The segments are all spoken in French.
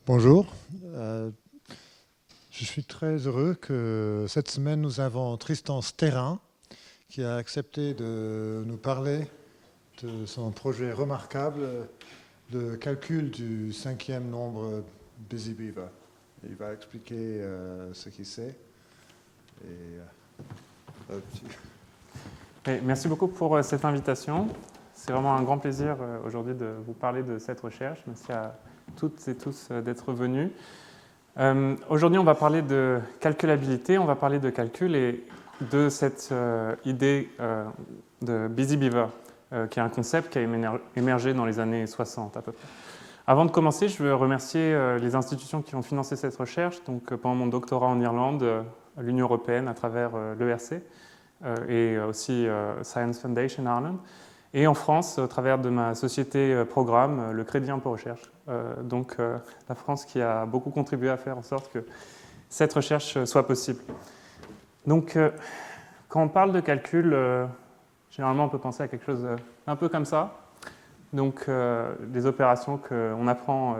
Bonjour. Euh, je suis très heureux que cette semaine nous avons Tristan Sterrin qui a accepté de nous parler de son projet remarquable de calcul du cinquième nombre Busy Beaver. Il va expliquer ce qu'il sait. Merci beaucoup pour cette invitation. C'est vraiment un grand plaisir aujourd'hui de vous parler de cette recherche. Merci à toutes et tous d'être venus. Aujourd'hui, on va parler de calculabilité, on va parler de calcul et de cette idée de Busy Beaver, qui est un concept qui a émergé dans les années 60 à peu près. Avant de commencer, je veux remercier les institutions qui ont financé cette recherche. Donc, pendant mon doctorat en Irlande, l'Union européenne à travers l'ERC et aussi Science Foundation Ireland. Et en France, au travers de ma société programme, le Crédit Impôt Recherche. Donc la France qui a beaucoup contribué à faire en sorte que cette recherche soit possible. Donc quand on parle de calcul, généralement on peut penser à quelque chose un peu comme ça. Donc des opérations qu'on apprend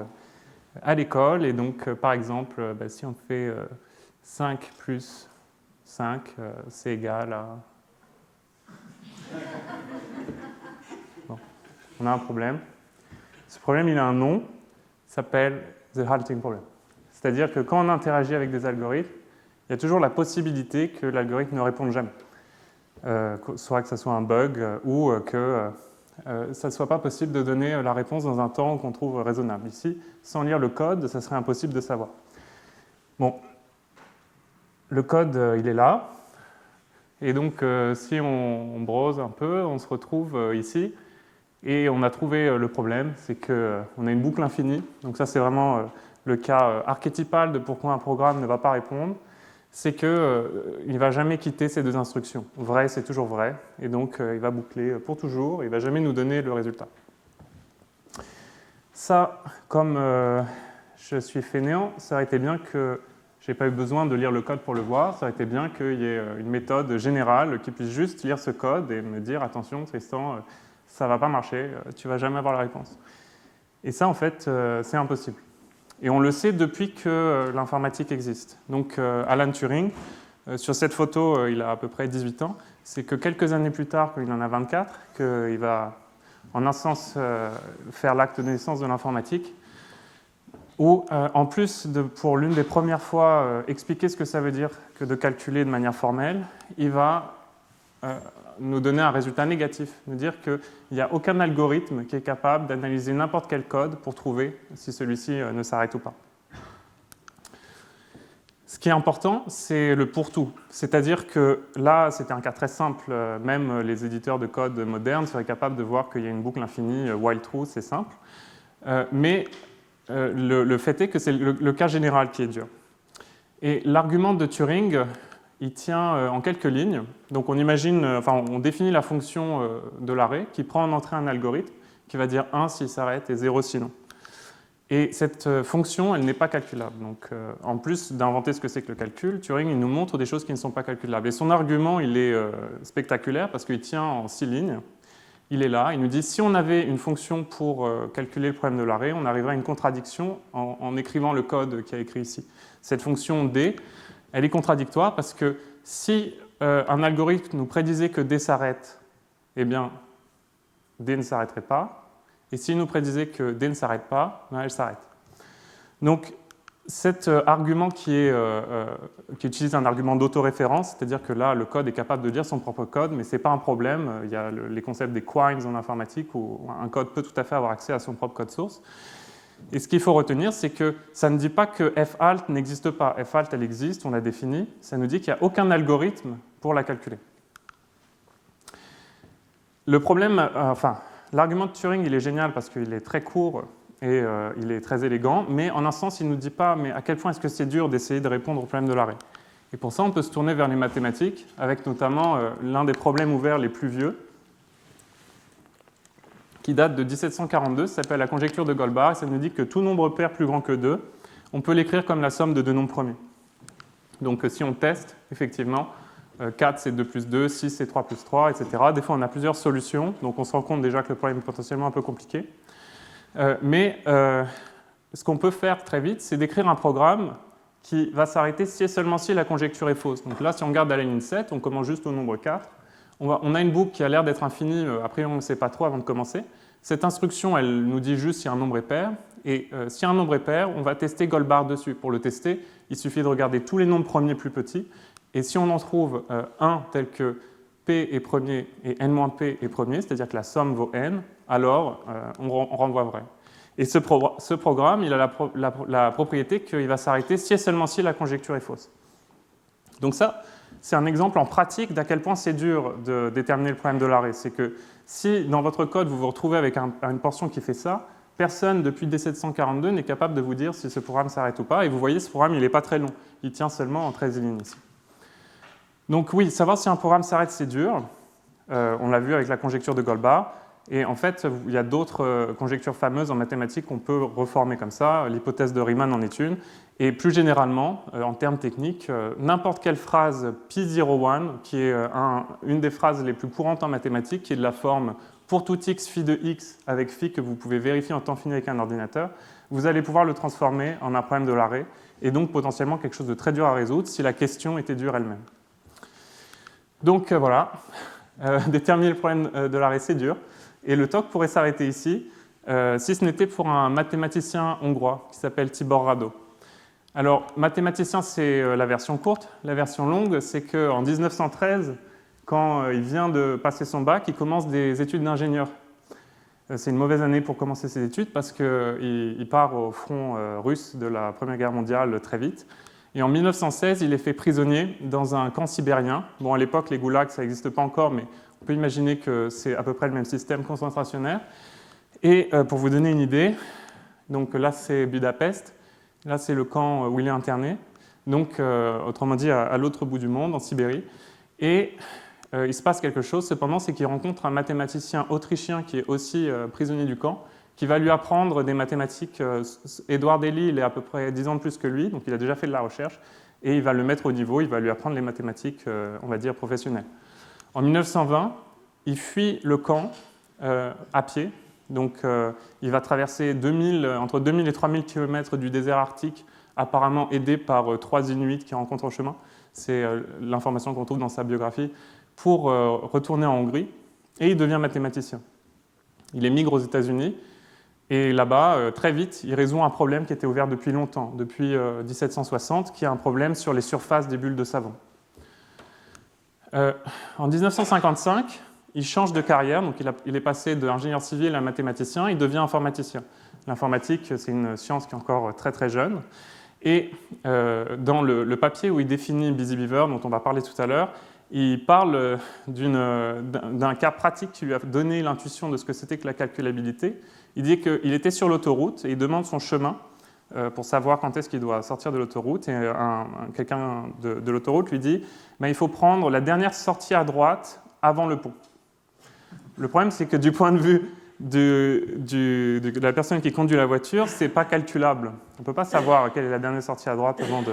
à l'école. Et donc par exemple, si on fait 5 plus 5, c'est égal à... Bon. On a un problème. Ce problème, il a un nom, il s'appelle the halting problem. C'est-à-dire que quand on interagit avec des algorithmes, il y a toujours la possibilité que l'algorithme ne réponde jamais. Soit que ce soit un bug ou que ça ne soit pas possible de donner la réponse dans un temps qu'on trouve raisonnable. Ici, sans lire le code, ça serait impossible de savoir. Bon, le code, il est là. Et donc, si on browse un peu, on se retrouve ici. Et on a trouvé le problème, c'est qu'on a une boucle infinie. Donc ça, c'est vraiment le cas archétypal de pourquoi un programme ne va pas répondre. C'est qu'il ne va jamais quitter ces deux instructions. Vrai, c'est toujours vrai. Et donc, il va boucler pour toujours. Il ne va jamais nous donner le résultat. Ça, comme je suis fainéant, ça aurait été bien que je n'ai pas eu besoin de lire le code pour le voir. Ça aurait été bien qu'il y ait une méthode générale qui puisse juste lire ce code et me dire « Attention, Tristan, ça ne va pas marcher, tu ne vas jamais avoir la réponse. » Et ça, en fait, c'est impossible. Et on le sait depuis que l'informatique existe. Donc, Alan Turing, sur cette photo, il a à peu près 18 ans. C'est que quelques années plus tard, quand il en a 24, qu'il va, en un sens, faire l'acte de naissance de l'informatique, où, en plus de, pour l'une des premières fois, expliquer ce que ça veut dire que de calculer de manière formelle, il va nous donner un résultat négatif, nous dire qu'il n'y a aucun algorithme qui est capable d'analyser n'importe quel code pour trouver si celui-ci ne s'arrête ou pas. Ce qui est important, c'est le pour-tout. C'est-à-dire que là, c'était un cas très simple, même les éditeurs de code modernes seraient capables de voir qu'il y a une boucle infinie, while true, c'est simple. Mais le fait est que c'est le cas général qui est dur. Et l'argument de Turing, il tient en quelques lignes. Donc on imagine, on définit la fonction de l'arrêt qui prend en entrée un algorithme qui va dire 1 s'il s'arrête et 0 sinon. Et cette fonction, elle n'est pas calculable. Donc en plus d'inventer ce que c'est que le calcul, Turing il nous montre des choses qui ne sont pas calculables. Et son argument, il est spectaculaire parce qu'il tient en 6 lignes. Il est là, il nous dit si on avait une fonction pour calculer le problème de l'arrêt, on arriverait à une contradiction en écrivant le code qui est écrit ici. Cette fonction D, elle est contradictoire parce que si un algorithme nous prédisait que D s'arrête, eh bien, D ne s'arrêterait pas. Et s'il nous prédisait que D ne s'arrête pas, ben elle s'arrête. Donc, cet argument qui utilise un argument d'autoréférence, c'est-à-dire que là, le code est capable de lire son propre code, mais ce n'est pas un problème. Il y a les concepts des quines en informatique où un code peut tout à fait avoir accès à son propre code source. Et ce qu'il faut retenir, c'est que ça ne dit pas que f-alt n'existe pas. F-alt, elle existe, on l'a définie. Ça nous dit qu'il n'y a aucun algorithme pour la calculer. Le problème, l'argument de Turing, il est génial parce qu'il est très court et il est très élégant, mais en un sens, il ne nous dit pas mais à quel point est-ce que c'est dur d'essayer de répondre au problème de l'arrêt. Et pour ça, on peut se tourner vers les mathématiques, avec notamment l'un des problèmes ouverts les plus vieux, qui date de 1742, ça s'appelle la conjecture de Goldbach, et ça nous dit que tout nombre pair plus grand que 2, on peut l'écrire comme la somme de deux nombres premiers. Donc si on teste, effectivement, 4 c'est 2 plus 2, 6 c'est 3 plus 3, etc. Des fois on a plusieurs solutions, donc on se rend compte déjà que le problème est potentiellement un peu compliqué. Mais ce qu'on peut faire très vite, c'est d'écrire un programme qui va s'arrêter si et seulement si la conjecture est fausse. Donc là, si on regarde à la ligne 7, on commence juste au nombre 4. On a une boucle qui a l'air d'être infinie, après on ne sait pas trop avant de commencer. Cette instruction, elle nous dit juste si un nombre est pair. Et si un nombre est pair, on va tester Goldbar dessus. Pour le tester, il suffit de regarder tous les nombres premiers plus petits. Et si on en trouve un tel que P est premier et n-P est premier, c'est-à-dire que la somme vaut n, alors on renvoie vrai. Et ce programme, il a la propriété qu'il va s'arrêter si et seulement si la conjecture est fausse. Donc ça, c'est un exemple en pratique d'à quel point c'est dur de déterminer le problème de l'arrêt. C'est que si dans votre code, vous vous retrouvez avec une portion qui fait ça, personne depuis D742 n'est capable de vous dire si ce programme s'arrête ou pas. Et vous voyez, ce programme, il n'est pas très long. Il tient seulement en 13 lignes ici. Donc oui, savoir si un programme s'arrête, c'est dur. On l'a vu avec la conjecture de Goldbar. Et en fait, il y a d'autres conjectures fameuses en mathématiques qu'on peut reformer comme ça. L'hypothèse de Riemann en est une. Et plus généralement, en termes techniques, n'importe quelle phrase P01, qui est une des phrases les plus courantes en mathématiques, qui est de la forme pour tout x, phi de x, avec phi que vous pouvez vérifier en temps fini avec un ordinateur, vous allez pouvoir le transformer en un problème de l'arrêt, et donc potentiellement quelque chose de très dur à résoudre si la question était dure elle-même. Donc voilà, déterminer le problème de l'arrêt, c'est dur. Et le talk pourrait s'arrêter ici, si ce n'était pour un mathématicien hongrois qui s'appelle Tibor Radó. Alors, mathématicien, c'est la version courte. La version longue, c'est qu'en 1913, quand il vient de passer son bac, il commence des études d'ingénieur. C'est une mauvaise année pour commencer ses études parce qu'il part au front russe de la Première Guerre mondiale très vite. Et en 1916, il est fait prisonnier dans un camp sibérien. Bon, à l'époque, les goulags, ça n'existe pas encore, mais on peut imaginer que c'est à peu près le même système concentrationnaire. Et pour vous donner une idée, donc là, c'est Budapest. Là, c'est le camp où il est interné. Donc, autrement dit, à l'autre bout du monde, en Sibérie. Et il se passe quelque chose, cependant, c'est qu'il rencontre un mathématicien autrichien qui est aussi prisonnier du camp, qui va lui apprendre des mathématiques. Édouard Daly, il est à peu près 10 ans de plus que lui, donc il a déjà fait de la recherche, et il va le mettre au niveau, il va lui apprendre les mathématiques, on va dire, professionnelles. En 1920, il fuit le camp à pied, donc il va traverser entre 2000 et 3000 km du désert arctique, apparemment aidé par 3 Inuits qu'il rencontre au chemin. C'est l'information qu'on trouve dans sa biographie, pour retourner en Hongrie, et il devient mathématicien. Il émigre aux États-Unis, et là-bas, très vite, il résout un problème qui était ouvert depuis longtemps, depuis 1760, qui est un problème sur les surfaces des bulles de savon. En 1955, il change de carrière, donc il est passé d'ingénieur civil à mathématicien, il devient informaticien. L'informatique, c'est une science qui est encore très très jeune. Et dans le papier où il définit Busy Beaver, dont on va parler tout à l'heure, il parle d'un cas pratique qui lui a donné l'intuition de ce que c'était que la calculabilité. Il dit qu'il était sur l'autoroute et il demande son chemin pour savoir quand est-ce qu'il doit sortir de l'autoroute. Et quelqu'un de l'autoroute lui dit il faut prendre la dernière sortie à droite avant le pont. Le problème, c'est que du point de vue de la personne qui conduit la voiture, ce n'est pas calculable. On ne peut pas savoir quelle est la dernière sortie à droite avant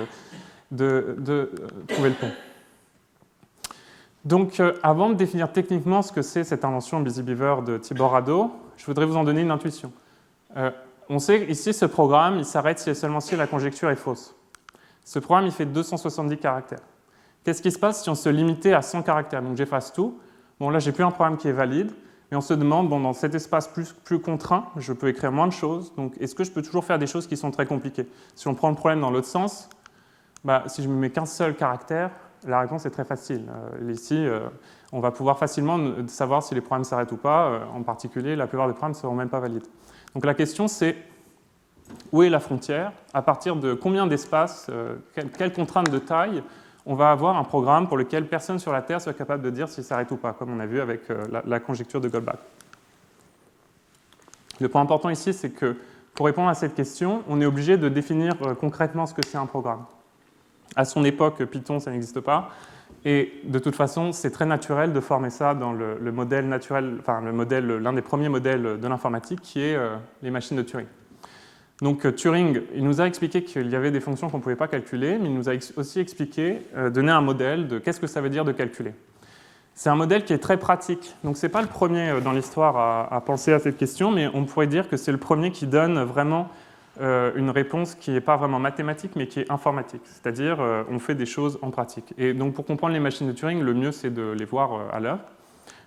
de trouver le pont. Donc, avant de définir techniquement ce que c'est cette invention Busy Beaver de Tibor Radó, je voudrais vous en donner une intuition. On sait ici, ce programme, il s'arrête si et seulement si la conjecture est fausse. Ce programme, il fait 270 caractères. Qu'est-ce qui se passe si on se limitait à 100 caractères? Donc, j'efface tout. Bon, là, j'ai plus un programme qui est valide. Mais on se demande, dans cet espace plus contraint, je peux écrire moins de choses. Donc, est-ce que je peux toujours faire des choses qui sont très compliquées? Si on prend le problème dans l'autre sens, si je ne me mets qu'un seul caractère, la réponse est très facile. Ici, on va pouvoir facilement savoir si les programmes s'arrêtent ou pas. En particulier, la plupart des programmes ne seront même pas valides. Donc la question, c'est où est la frontière? À partir de combien d'espace, quelle contrainte de taille, on va avoir un programme pour lequel personne sur la Terre soit capable de dire s'il s'arrête ou pas, comme on a vu avec la conjecture de Goldbach. Le point important ici, c'est que pour répondre à cette question, on est obligé de définir concrètement ce que c'est un programme. À son époque, Python, ça n'existe pas. Et de toute façon, c'est très naturel de former ça dans le modèle naturel, enfin l'un des premiers modèles de l'informatique, qui est les machines de Turing. Donc Turing, il nous a expliqué qu'il y avait des fonctions qu'on ne pouvait pas calculer, mais il nous a aussi expliqué, donné un modèle de qu'est-ce que ça veut dire de calculer. C'est un modèle qui est très pratique. Donc ce n'est pas le premier dans l'histoire à penser à cette question, mais on pourrait dire que c'est le premier qui donne vraiment une réponse qui n'est pas vraiment mathématique, mais qui est informatique. C'est-à-dire, on fait des choses en pratique. Et donc, pour comprendre les machines de Turing, le mieux, c'est de les voir à l'œuvre.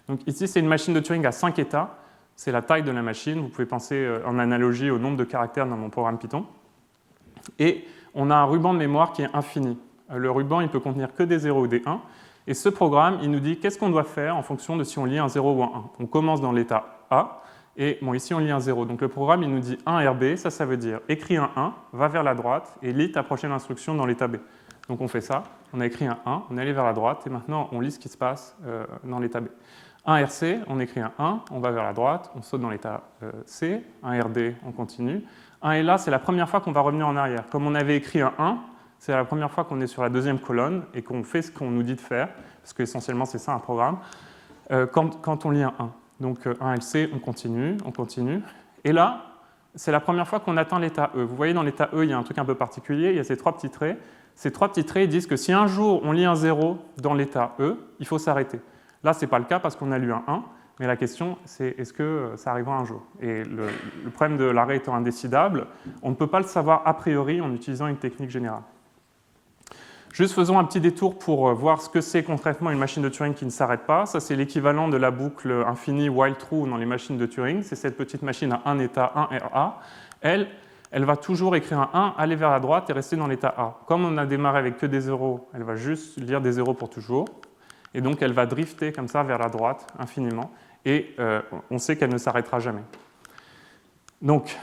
Donc, ici, c'est une machine de Turing à 5 états. C'est la taille de la machine. Vous pouvez penser en analogie au nombre de caractères dans mon programme Python. Et on a un ruban de mémoire qui est infini. Le ruban, il peut contenir que des 0 ou des 1. Et ce programme, il nous dit qu'est-ce qu'on doit faire en fonction de si on lit un 0 ou un 1. On commence dans l'état A. Et bon, ici, on lit un 0. Donc le programme, il nous dit 1 RB, ça veut dire écris un 1, va vers la droite et lis ta prochaine instruction dans l'état B. Donc on fait ça, on a écrit un 1, on est allé vers la droite et maintenant on lit ce qui se passe dans l'état B. 1 RC, on écrit un 1, on va vers la droite, on saute dans l'état C. 1 RD, on continue. 1 est là, c'est la première fois qu'on va revenir en arrière. Comme on avait écrit un 1, c'est la première fois qu'on est sur la deuxième colonne et qu'on fait ce qu'on nous dit de faire, parce qu'essentiellement c'est ça un programme, quand on lit un 1. Donc 1 LC, on continue. Et là, c'est la première fois qu'on atteint l'état E. Vous voyez, dans l'état E, il y a un truc un peu particulier, il y a ces 3 petits traits. Ces 3 petits traits disent que si un jour on lit un 0 dans l'état E, il faut s'arrêter. Là, ce n'est pas le cas parce qu'on a lu un 1, mais la question, c'est est-ce que ça arrivera un jour? Et le problème de l'arrêt étant indécidable, on ne peut pas le savoir a priori en utilisant une technique générale. Juste faisons un petit détour pour voir ce que c'est concrètement une machine de Turing qui ne s'arrête pas. Ça, c'est l'équivalent de la boucle infinie while true dans les machines de Turing. C'est cette petite machine à un état, 1 RA. Elle va toujours écrire un 1, aller vers la droite et rester dans l'état A. Comme on a démarré avec que des zéros, elle va juste lire des zéros pour toujours. Et donc, elle va drifter comme ça vers la droite infiniment. Et on sait qu'elle ne s'arrêtera jamais. Donc,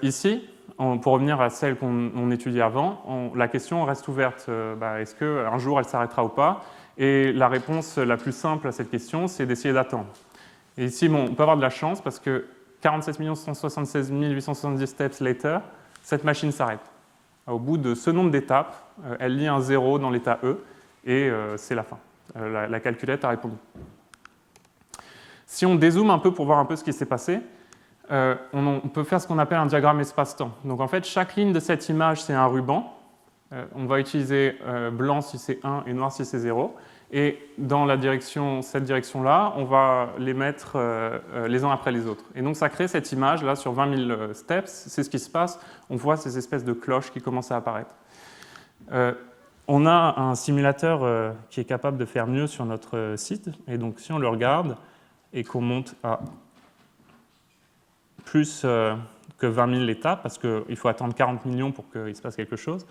ici, pour revenir à celle qu'on étudiait avant, la question reste ouverte. Est-ce qu'un jour elle s'arrêtera ou pas? Et la réponse la plus simple à cette question, c'est d'essayer d'attendre. Et ici, on peut avoir de la chance parce que 47 176 870 steps later, cette machine s'arrête. Au bout de ce nombre d'étapes, elle lit un 0 dans l'état E et c'est la fin. La calculette a répondu. Si on dézoome un peu pour voir un peu ce qui s'est passé, on peut faire ce qu'on appelle un diagramme espace-temps. Donc en fait, chaque ligne de cette image, c'est un ruban. On va utiliser blanc si c'est 1 et noir si c'est 0. Et dans cette direction-là, on va les mettre les uns après les autres. Et donc ça crée cette image-là sur 20 000 steps. C'est ce qui se passe. On voit ces espèces de cloches qui commencent à apparaître. On a un simulateur qui est capable de faire mieux sur notre site. Et donc si on le regarde et qu'on monte à plus que 20 000 étapes, parce qu'il faut attendre 40 millions pour qu'il se passe quelque chose,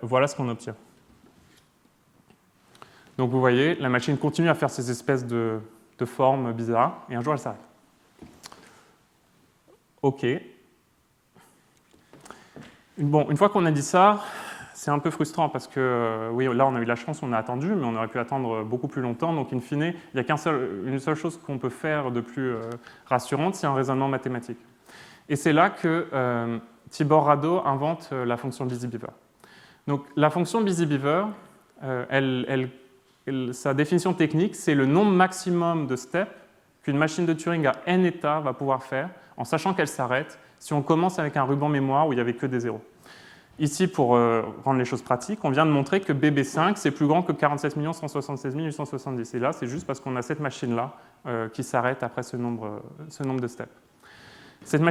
voilà ce qu'on obtient. Donc vous voyez, la machine continue à faire ces espèces de formes bizarres, et un jour elle s'arrête. OK. Bon, une fois qu'on a dit ça, c'est un peu frustrant parce que, oui, là on a eu la chance, on a attendu, mais on aurait pu attendre beaucoup plus longtemps. Donc, in fine, il n'y a une seule chose qu'on peut faire de plus rassurante, c'est un raisonnement mathématique. Et c'est là que Tibor Rado invente la fonction BusyBeaver. Donc, la fonction BusyBeaver, sa définition technique, c'est le nombre maximum de steps qu'une machine de Turing à n états va pouvoir faire, en sachant qu'elle s'arrête, si on commence avec un ruban mémoire où il n'y avait que des zéros. Ici, pour rendre les choses pratiques, on vient de montrer que BB5, c'est plus grand que 47 176 870. Et là, c'est juste parce qu'on a cette machine-là qui s'arrête après ce nombre de steps. Cette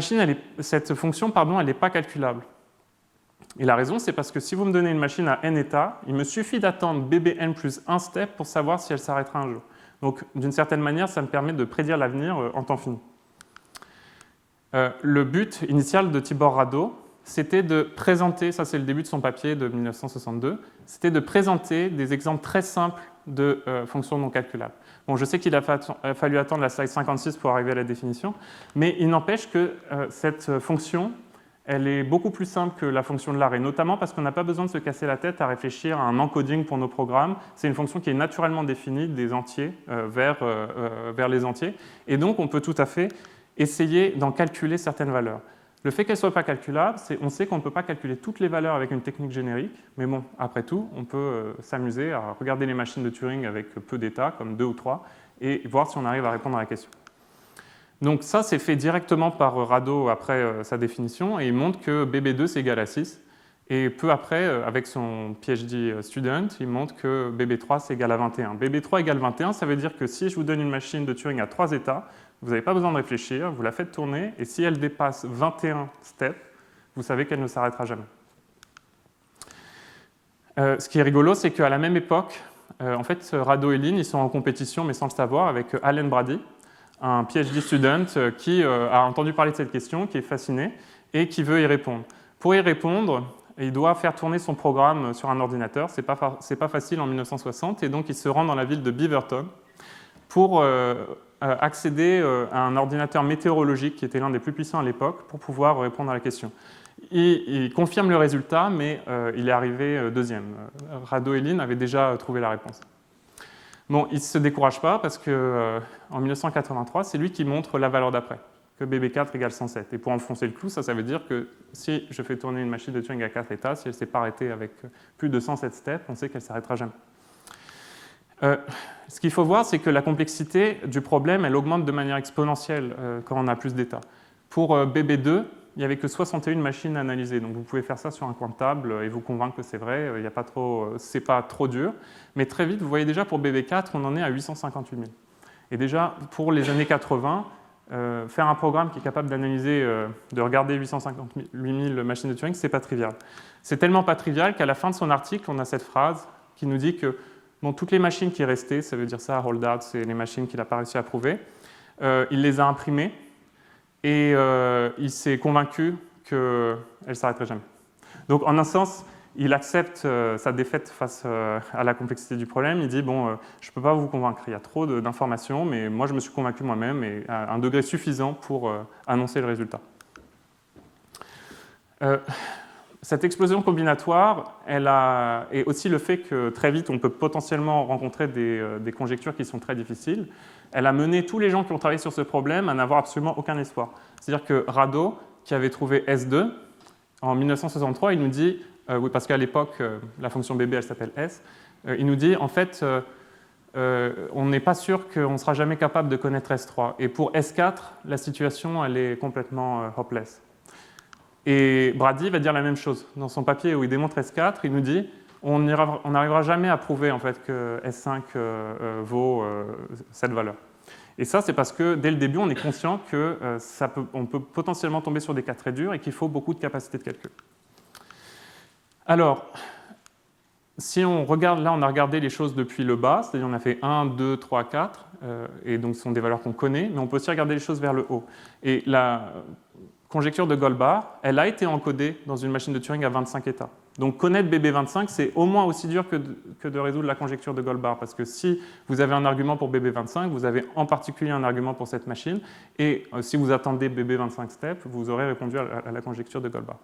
fonction, elle n'est pas calculable. Et la raison, c'est parce que si vous me donnez une machine à n états, il me suffit d'attendre BBn plus 1 step pour savoir si elle s'arrêtera un jour. Donc, d'une certaine manière, ça me permet de prédire l'avenir en temps fini. Le but initial de Tibor Rado, c'était de présenter, ça c'est le début de son papier de 1962, c'était de présenter des exemples très simples de fonctions non calculables. Bon, je sais qu'il a fallu attendre la slide 56 pour arriver à la définition, mais il n'empêche que cette fonction, elle est beaucoup plus simple que la fonction de l'arrêt, notamment parce qu'on n'a pas besoin de se casser la tête à réfléchir à un encoding pour nos programmes. C'est une fonction qui est naturellement définie des entiers vers les entiers, et donc on peut tout à fait essayer d'en calculer certaines valeurs. Le fait qu'elle ne soit pas calculable, on sait qu'on ne peut pas calculer toutes les valeurs avec une technique générique, mais bon, après tout, on peut s'amuser à regarder les machines de Turing avec peu d'états, comme 2 ou 3, et voir si on arrive à répondre à la question. Donc ça, c'est fait directement par Rado après sa définition, et il montre que BB2 c'est égal à 6, Et peu après, avec son PhD student, il montre que BB3 c'est égal à 21. BB3 égale 21, ça veut dire que si je vous donne une machine de Turing à 3 états, vous n'avez pas besoin de réfléchir, vous la faites tourner, et si elle dépasse 21 steps, vous savez qu'elle ne s'arrêtera jamais. Ce qui est rigolo, c'est qu'à la même époque, en fait, Rado et Lin, ils sont en compétition, mais sans le savoir, avec Alan Brady, un PhD student qui a entendu parler de cette question, qui est fasciné, et qui veut y répondre. Pour y répondre, il doit faire tourner son programme sur un ordinateur. Ce n'est pas facile en 1960, et donc il se rend dans la ville de Beaverton pour accéder à un ordinateur météorologique qui était l'un des plus puissants à l'époque pour pouvoir répondre à la question. Il confirme le résultat, mais il est arrivé deuxième. Rado et Lin avaient déjà trouvé la réponse. Bon, il ne se décourage pas parce qu'en 1983, c'est lui qui montre la valeur d'après, que BB4 égale 107. Et pour enfoncer le clou, ça veut dire que si je fais tourner une machine de Turing à 4 états, si elle ne s'est pas arrêtée avec plus de 107 steps, on sait qu'elle ne s'arrêtera jamais. Ce qu'il faut voir, c'est que la complexité du problème, elle augmente de manière exponentielle quand on a plus d'états. Pour BB2, il n'y avait que 61 machines à analyser. Donc vous pouvez faire ça sur un coin de table et vous convaincre que c'est vrai, c'est pas trop dur. Mais très vite, vous voyez déjà pour BB4, on en est à 858 000. Et déjà, pour les années 80, faire un programme qui est capable d'analyser, de regarder 858 000 machines de Turing, c'est pas trivial. C'est tellement pas trivial qu'à la fin de son article, on a cette phrase qui nous dit que bon, toutes les machines qui restaient, ça veut dire ça, holdout, c'est les machines qu'il n'a pas réussi à prouver, il les a imprimées et il s'est convaincu qu'elles ne s'arrêteraient jamais. Donc en un sens, il accepte sa défaite face à la complexité du problème. Il dit, bon, je ne peux pas vous convaincre, il y a trop d'informations, mais moi je me suis convaincu moi-même et à un degré suffisant pour annoncer le résultat. Cette explosion combinatoire, et aussi le fait que très vite on peut potentiellement rencontrer des conjectures qui sont très difficiles, elle a mené tous les gens qui ont travaillé sur ce problème à n'avoir absolument aucun espoir. C'est-à-dire que Rado, qui avait trouvé S2, en 1963, il nous dit, oui, parce qu'à l'époque, la fonction BB, elle s'appelle S, il nous dit, en fait, on n'est pas sûr qu'on ne sera jamais capable de connaître S3. Et pour S4, la situation, elle est complètement hopeless. Et Brady va dire la même chose. Dans son papier où il démontre S4, il nous dit on n'arrivera jamais à prouver en fait, que S5 vaut cette valeur. Et ça, c'est parce que dès le début, on est conscient qu'on peut potentiellement tomber sur des cas très durs et qu'il faut beaucoup de capacité de calcul. Alors, si on regarde, là, on a regardé les choses depuis le bas, c'est-à-dire on a fait 1, 2, 3, 4, et donc ce sont des valeurs qu'on connaît, mais on peut aussi regarder les choses vers le haut. Et la conjecture de Goldbach, elle a été encodée dans une machine de Turing à 25 états. Donc connaître BB25, c'est au moins aussi dur que de résoudre la conjecture de Goldbach, parce que si vous avez un argument pour BB25, vous avez en particulier un argument pour cette machine, et si vous attendez BB25 steps, vous aurez répondu à la conjecture de Goldbach.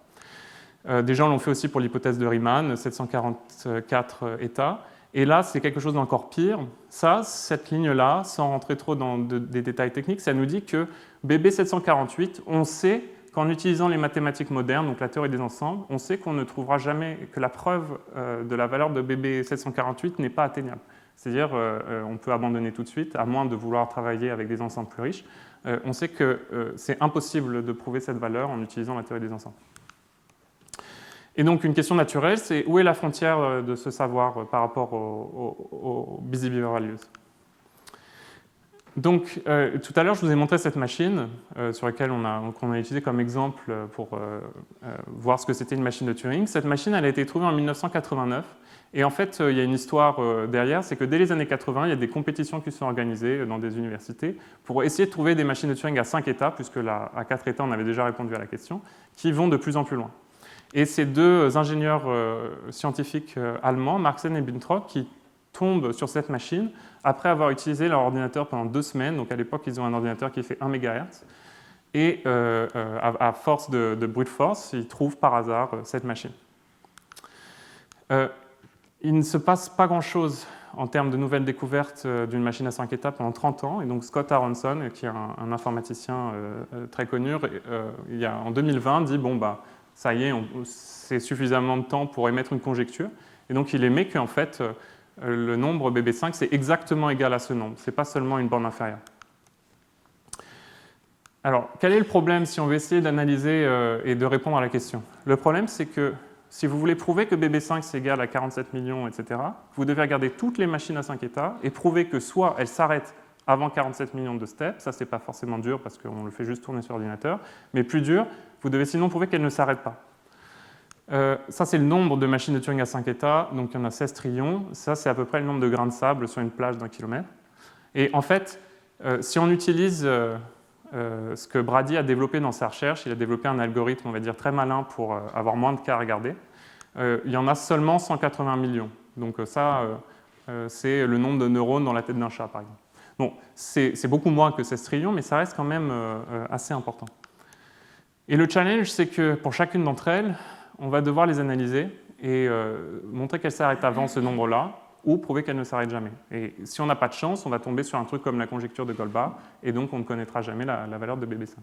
Des gens l'ont fait aussi pour l'hypothèse de Riemann, 744 états, et là c'est quelque chose d'encore pire. Cette ligne-là, sans rentrer trop dans des détails techniques, ça nous dit que BB748, on sait qu'en utilisant les mathématiques modernes, donc la théorie des ensembles, on sait qu'on ne trouvera jamais, que la preuve de la valeur de BB748 n'est pas atteignable. C'est-à-dire, on peut abandonner tout de suite, à moins de vouloir travailler avec des ensembles plus riches. On sait que c'est impossible de prouver cette valeur en utilisant la théorie des ensembles. Et donc, une question naturelle, c'est où est la frontière de ce savoir par rapport aux busy beaver values? Donc, tout à l'heure, je vous ai montré cette machine sur laquelle qu'on a utilisé comme exemple pour voir ce que c'était une machine de Turing. Cette machine, elle a été trouvée en 1989. Et en fait, il y a une histoire derrière, c'est que dès les années 80, il y a des compétitions qui sont organisées dans des universités pour essayer de trouver des machines de Turing à 5 états, puisque à 4 états, on avait déjà répondu à la question, qui vont de plus en plus loin. Et ces deux ingénieurs scientifiques allemands, Marxen et Bintrock, qui tombent sur cette machine après avoir utilisé leur ordinateur pendant 2 semaines. Donc à l'époque, ils ont un ordinateur qui fait 1 MHz. Et à force de brute force, ils trouvent par hasard cette machine. Il ne se passe pas grand-chose en termes de nouvelles découvertes d'une machine à 5 états pendant 30 ans. Et donc Scott Aronson, qui est un informaticien très connu, en 2020 dit bon, bah, ça y est, c'est suffisamment de temps pour émettre une conjecture. Et donc il émet qu'en fait, le nombre BB5, c'est exactement égal à ce nombre. Ce n'est pas seulement une borne inférieure. Alors, quel est le problème si on veut essayer d'analyser et de répondre à la question? Le problème, c'est que si vous voulez prouver que BB5 c'est égal à 47 millions, etc., vous devez regarder toutes les machines à 5 états et prouver que soit elles s'arrêtent avant 47 millions de steps, ça c'est pas forcément dur parce qu'on le fait juste tourner sur ordinateur, mais plus dur, vous devez sinon prouver qu'elles ne s'arrêtent pas. Ça c'est le nombre de machines de Turing à 5 états, donc il y en a 16 trillions, ça c'est à peu près le nombre de grains de sable sur une plage d'1 kilomètre. Et en fait, si on utilise ce que Brady a développé dans sa recherche, il a développé un algorithme, on va dire, très malin pour avoir moins de cas à regarder. Il y en a seulement 180 millions. Donc ça, c'est le nombre de neurones dans la tête d'un chat, par exemple. Bon, c'est beaucoup moins que 16 trillions, mais ça reste quand même assez important. Et le challenge, c'est que pour chacune d'entre elles, on va devoir les analyser et montrer qu'elles s'arrêtent avant ce nombre-là, ou prouver qu'elles ne s'arrêtent jamais. Et si on n'a pas de chance, on va tomber sur un truc comme la conjecture de Goldbach, et donc on ne connaîtra jamais la valeur de BB5.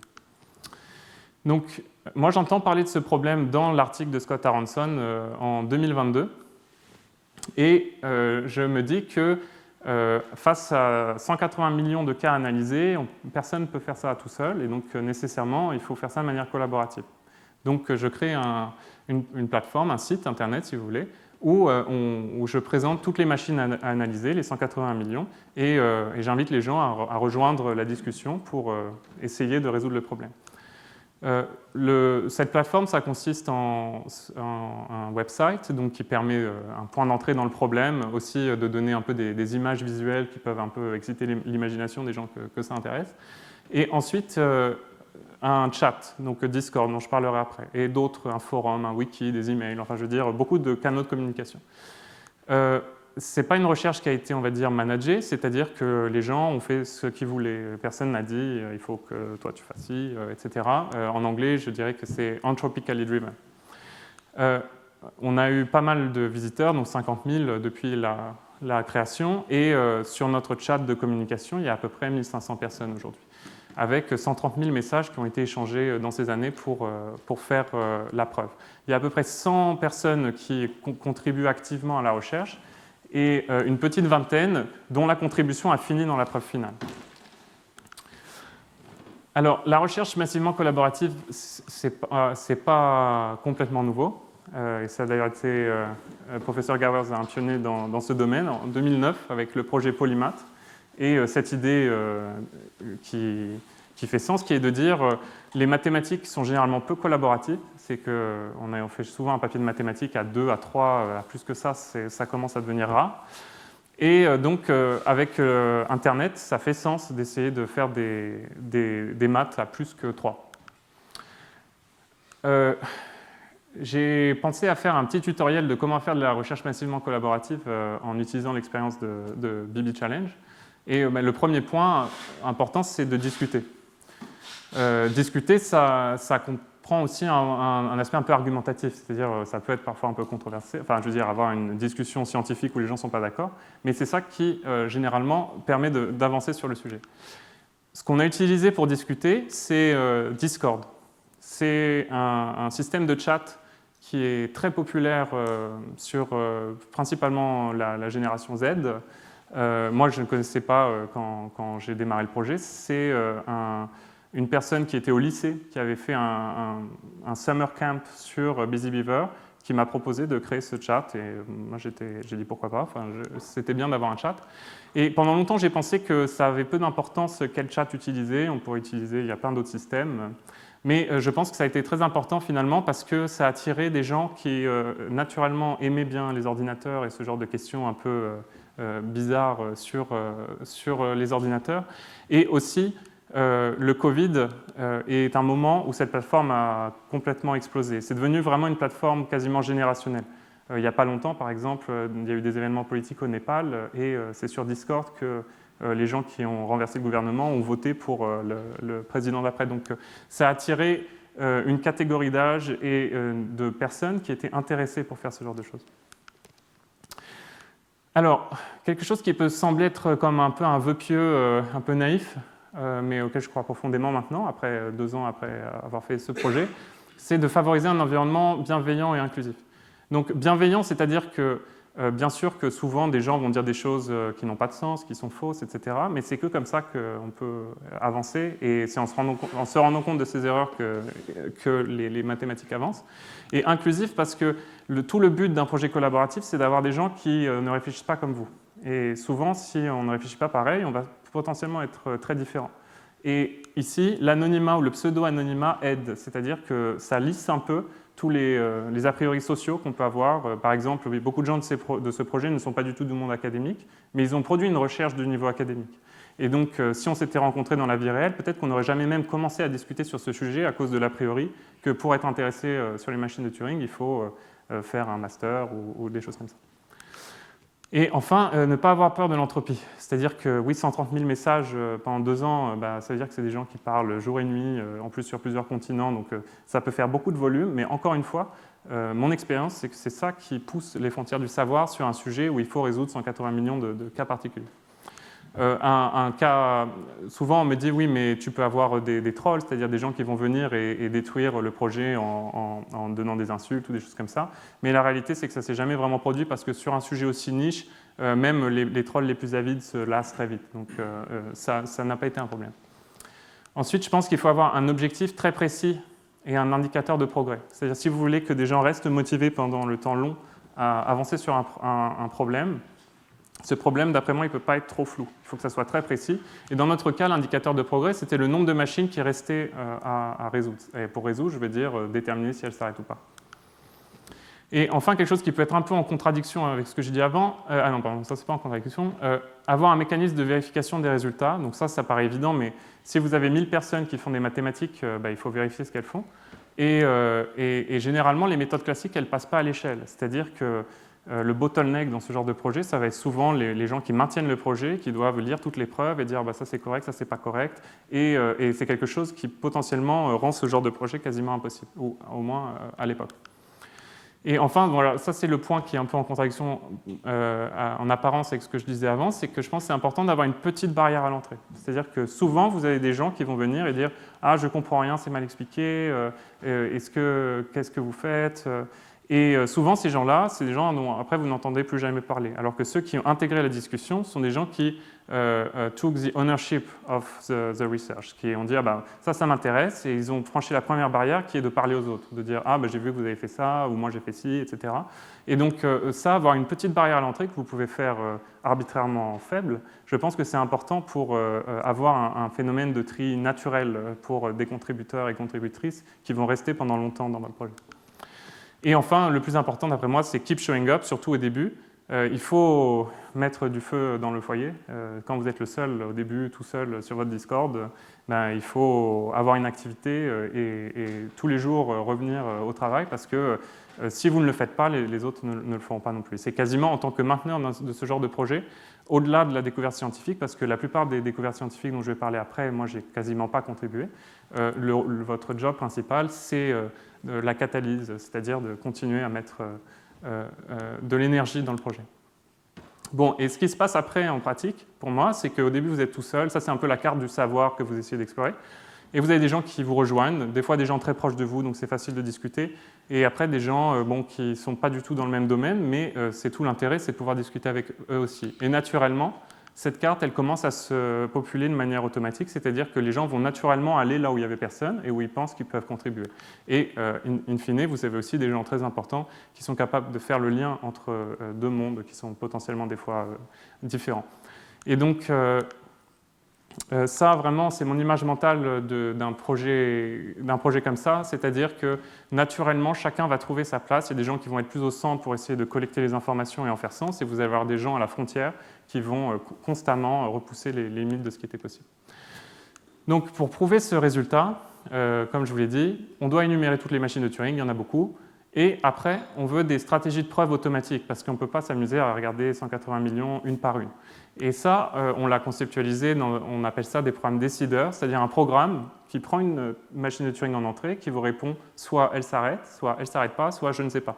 Donc, moi j'entends parler de ce problème dans l'article de Scott Aronson en 2022, et je me dis que face à 180 millions de cas analysés, personne ne peut faire ça tout seul, et donc nécessairement il faut faire ça de manière collaborative. Donc je crée une plateforme, un site internet si vous voulez, où je présente toutes les machines à analyser, les 180 millions, et j'invite les gens à rejoindre la discussion pour essayer de résoudre le problème. Cette plateforme, ça consiste en un website donc, qui permet un point d'entrée dans le problème, aussi de donner un peu des images visuelles qui peuvent un peu exciter l'imagination des gens que ça intéresse. Et ensuite, un chat, donc Discord, dont je parlerai après, et d'autres, un forum, un wiki, des emails, enfin je veux dire, beaucoup de canaux de communication. Ce n'est pas une recherche qui a été, on va dire, managée, c'est-à-dire que les gens ont fait ce qu'ils voulaient. Personne n'a dit il faut que toi tu fasses ci, etc. En anglais, je dirais que c'est anthropically driven. On a eu pas mal de visiteurs, donc 50 000 depuis la création, et sur notre chat de communication, il y a à peu près 1500 personnes aujourd'hui, avec 130 000 messages qui ont été échangés dans ces années pour faire la preuve. Il y a à peu près 100 personnes qui contribuent activement à la recherche, et une petite vingtaine dont la contribution a fini dans la preuve finale. Alors, la recherche massivement collaborative, c'est pas complètement nouveau. Et ça a d'ailleurs été, le professeur Gowers a un pionnier dans ce domaine en 2009 avec le projet Polymath. Et cette idée qui fait sens, qui est de dire les mathématiques sont généralement peu collaboratives. C'est qu'on fait souvent un papier de mathématiques à 2, à 3, à plus que ça, ça commence à devenir rare. Et donc, avec Internet, ça fait sens d'essayer de faire des maths à plus que 3. J'ai pensé à faire un petit tutoriel de comment faire de la recherche massivement collaborative en utilisant l'expérience de BB Challenge. Et le premier point important, c'est de discuter. Discuter, ça comprend aussi un aspect un peu argumentatif, c'est-à-dire ça peut être parfois un peu controversé, enfin je veux dire avoir une discussion scientifique où les gens ne sont pas d'accord, mais c'est ça qui généralement permet d'avancer sur le sujet. Ce qu'on a utilisé pour discuter, c'est Discord. C'est un système de chat qui est très populaire sur principalement la génération Z. Moi, je ne connaissais pas quand j'ai démarré le projet. C'est une personne qui était au lycée, qui avait fait un summer camp sur Busy Beaver, qui m'a proposé de créer ce chat. Et moi, j'ai dit pourquoi pas. Enfin, c'était bien d'avoir un chat. Et pendant longtemps, j'ai pensé que ça avait peu d'importance quel chat utiliser. On pourrait utiliser, il y a plein d'autres systèmes. Mais je pense que ça a été très important finalement parce que ça a attiré des gens qui naturellement aimaient bien les ordinateurs et ce genre de questions un peu bizarres sur les ordinateurs. Et aussi, le Covid est un moment où cette plateforme a complètement explosé. C'est devenu vraiment une plateforme quasiment générationnelle. Il n'y a pas longtemps, par exemple, il y a eu des événements politiques au Népal et c'est sur Discord que les gens qui ont renversé le gouvernement ont voté pour le président d'après. Donc ça a attiré une catégorie d'âge et de personnes qui étaient intéressées pour faire ce genre de choses. Alors, quelque chose qui peut sembler être comme un peu un vœu pieux, un peu naïf, mais auquel je crois profondément maintenant, 2 ans après avoir fait ce projet, c'est de favoriser un environnement bienveillant et inclusif. Donc bienveillant, c'est-à-dire que Bien sûr que souvent, des gens vont dire des choses qui n'ont pas de sens, qui sont fausses, etc. Mais c'est que comme ça qu'on peut avancer, et c'est en se rendant compte de ces erreurs que les mathématiques avancent. Et inclusif parce que tout le but d'un projet collaboratif, c'est d'avoir des gens qui ne réfléchissent pas comme vous. Et souvent, si on ne réfléchit pas pareil, on va potentiellement être très différent. Et ici, l'anonymat ou le pseudo-anonymat aide, c'est-à-dire que ça lisse un peu tous les a priori sociaux qu'on peut avoir. Par exemple, beaucoup de gens de ce projet ne sont pas du tout du monde académique, mais ils ont produit une recherche du niveau académique. Et donc, si on s'était rencontrés dans la vie réelle, peut-être qu'on n'aurait jamais même commencé à discuter sur ce sujet à cause de l'a priori que pour être intéressé sur les machines de Turing, il faut faire un master ou des choses comme ça. Et enfin, ne pas avoir peur de l'entropie. C'est-à-dire que oui, 130 000 messages pendant 2 ans, ça veut dire que c'est des gens qui parlent jour et nuit, en plus sur plusieurs continents, donc ça peut faire beaucoup de volume, mais encore une fois, mon expérience, c'est que c'est ça qui pousse les frontières du savoir sur un sujet où il faut résoudre 180 millions de cas particuliers. Un cas, souvent on me dit oui, mais tu peux avoir des trolls, c'est-à-dire des gens qui vont venir et détruire le projet en donnant des insultes ou des choses comme ça. Mais la réalité, c'est que ça ne s'est jamais vraiment produit parce que sur un sujet aussi niche, même les trolls les plus avides se lassent très vite. Donc ça n'a pas été un problème. Ensuite, je pense qu'il faut avoir un objectif très précis et un indicateur de progrès. C'est-à-dire si vous voulez que des gens restent motivés pendant le temps long à avancer sur un problème, ce problème, d'après moi, il ne peut pas être trop flou. Il faut que ça soit très précis. Et dans notre cas, l'indicateur de progrès, c'était le nombre de machines qui restaient à résoudre. Et pour résoudre, je veux dire déterminer si elles s'arrêtent ou pas. Et enfin, quelque chose qui peut être un peu en contradiction avec ce que j'ai dit avant. Ah non, pardon, ça, c'est pas en contradiction. Avoir un mécanisme de vérification des résultats. Donc ça paraît évident, mais si vous avez 1000 personnes qui font des mathématiques, il faut vérifier ce qu'elles font. Et généralement, les méthodes classiques, elles ne passent pas à l'échelle. C'est-à-dire que le bottleneck dans ce genre de projet, ça va être souvent les gens qui maintiennent le projet, qui doivent lire toutes les preuves et dire ça c'est correct, ça c'est pas correct. Et c'est quelque chose qui potentiellement rend ce genre de projet quasiment impossible, ou au moins à l'époque. Et enfin, voilà, ça c'est le point qui est un peu en contradiction en apparence avec ce que je disais avant, c'est que je pense que c'est important d'avoir une petite barrière à l'entrée. C'est-à-dire que souvent, vous avez des gens qui vont venir et dire « Ah, je comprends rien, c'est mal expliqué, qu'est-ce que vous faites ?» Et souvent, ces gens-là, c'est des gens dont après vous n'entendez plus jamais parler. Alors que ceux qui ont intégré la discussion sont des gens qui took the ownership of the research, qui ont dit ça m'intéresse, et ils ont franchi la première barrière qui est de parler aux autres, de dire j'ai vu que vous avez fait ça, ou moi j'ai fait ci, etc. Et donc ça, avoir une petite barrière à l'entrée que vous pouvez faire arbitrairement faible, je pense que c'est important pour avoir un phénomène de tri naturel pour des contributeurs et contributrices qui vont rester pendant longtemps dans votre projet. Et enfin, le plus important d'après moi, c'est keep showing up, surtout au début. Il faut mettre du feu dans le foyer. Quand vous êtes le seul au début, tout seul sur votre Discord, il faut avoir une activité et tous les jours revenir au travail parce que si vous ne le faites pas, les autres ne le feront pas non plus. C'est quasiment en tant que mainteneur de ce genre de projet, au-delà de la découverte scientifique, parce que la plupart des découvertes scientifiques dont je vais parler après, moi, j'ai quasiment pas contribué. Votre job principal, c'est la catalyse, c'est-à-dire de continuer à mettre de l'énergie dans le projet. Bon, et ce qui se passe après en pratique, pour moi, c'est qu'au début, vous êtes tout seul. Ça, c'est un peu la carte du savoir que vous essayez d'explorer. Et vous avez des gens qui vous rejoignent, des fois des gens très proches de vous, donc c'est facile de discuter. Et après, des gens qui ne sont pas du tout dans le même domaine, mais c'est tout l'intérêt, c'est de pouvoir discuter avec eux aussi. Et naturellement, cette carte, elle commence à se populer de manière automatique, c'est-à-dire que les gens vont naturellement aller là où il n'y avait personne et où ils pensent qu'ils peuvent contribuer. Et in fine, vous avez aussi des gens très importants qui sont capables de faire le lien entre deux mondes qui sont potentiellement des fois différents. Et donc, ça, vraiment, c'est mon image mentale d'un projet comme ça, c'est-à-dire que naturellement, chacun va trouver sa place. Il y a des gens qui vont être plus au centre pour essayer de collecter les informations et en faire sens, et vous allez avoir des gens à la frontière qui vont constamment repousser les limites de ce qui était possible. Donc, pour prouver ce résultat, comme je vous l'ai dit, on doit énumérer toutes les machines de Turing, il y en a beaucoup, et après, on veut des stratégies de preuve automatiques, parce qu'on ne peut pas s'amuser à regarder 180 millions une par une. Et ça, on l'a conceptualisé, on appelle ça des programmes décideurs, c'est-à-dire un programme qui prend une machine de Turing en entrée, qui vous répond soit elle s'arrête pas, soit je ne sais pas.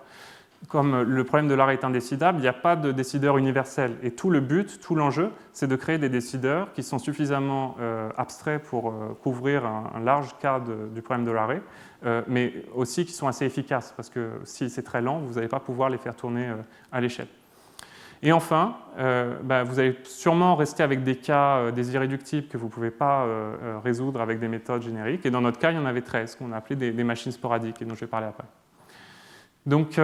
Comme le problème de l'arrêt est indécidable, il n'y a pas de décideur universel. Et tout le but, tout l'enjeu, c'est de créer des décideurs qui sont suffisamment abstraits pour couvrir un large cas du problème de l'arrêt, mais aussi qui sont assez efficaces, parce que si c'est très lent, vous n'allez pas pouvoir les faire tourner à l'échelle. Et enfin, vous allez sûrement rester avec des cas des irréductibles que vous ne pouvez pas résoudre avec des méthodes génériques. Et dans notre cas, il y en avait 13, qu'on a appelé des machines sporadiques, et dont je vais parler après. Donc,